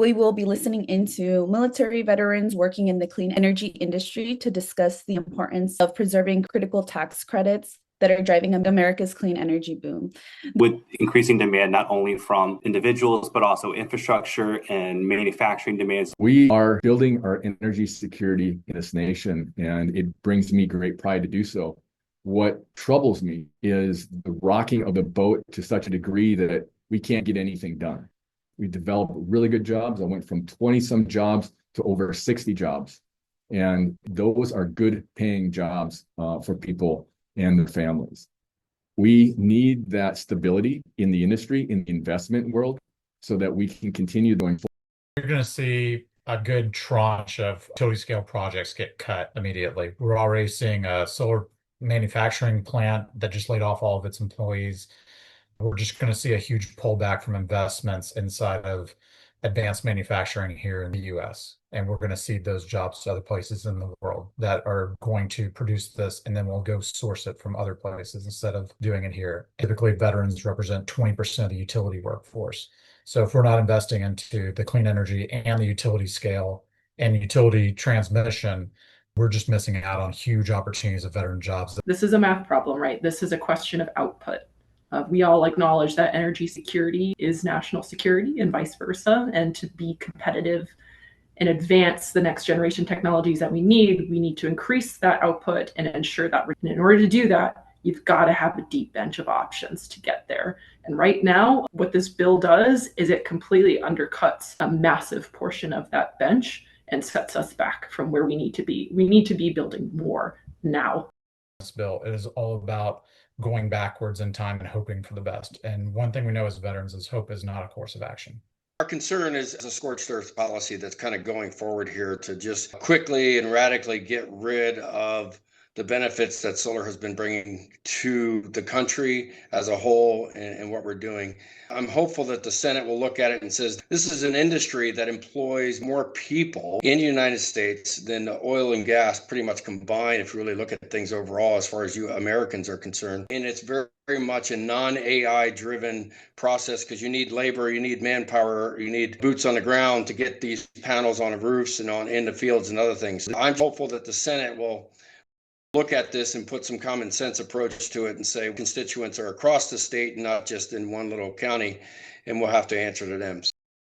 We will be listening into military veterans working in the clean energy industry to discuss the importance of preserving critical tax credits that are driving America's clean energy boom. With increasing demand, not only from individuals, but also infrastructure and manufacturing demands. We are building our energy security in this nation, and it brings me great pride to do so. What troubles me is the rocking of the boat to such a degree that we can't get anything done. We developed really good jobs. I went from 20 some jobs to over 60 jobs. And those are good paying jobs for people and their families. We need that stability in the industry, in the investment world, so that we can continue going forward. You're going to see a good tranche of utility scale projects get cut immediately. We're already seeing a solar manufacturing plant that just laid off all of its employees. We're just going to see a huge pullback from investments inside of advanced manufacturing here in the US. And we're going to see those jobs to other places in the world that are going to produce this, and then we'll go source it from other places instead of doing it here. Typically, veterans represent 20% of the utility workforce. So if we're not investing into the clean energy and the utility scale and utility transmission, we're just missing out on huge opportunities of veteran jobs. This is a math problem, right? This is a question of output. We all acknowledge that energy security is national security and vice versa. And to be competitive and advance the next generation technologies that we need to increase that output and ensure that in order to do that, you've got to have a deep bench of options to get there. And right now, what this bill does is it completely undercuts a massive portion of that bench and sets us back from where we need to be. We need to be building more now. This bill is all about going backwards in time and hoping for the best. And one thing we know as veterans is hope is not a course of action. Our concern is a scorched earth policy that's kind of going forward here to just quickly and radically get rid of the benefits that solar has been bringing to the country as a whole and what we're doing. I'm hopeful that the Senate will look at it and says, this is an industry that employs more people in the United States than the oil and gas pretty much combined, if you really look at things overall as far as you Americans are concerned. And it's very, very much a non-AI driven process because you need labor, you need manpower, you need boots on the ground to get these panels on the roofs and on in the fields and other things. I'm hopeful that the Senate will look at this and put some common sense approach to it and say constituents are across the state and not just in one little county, and we'll have to answer to them.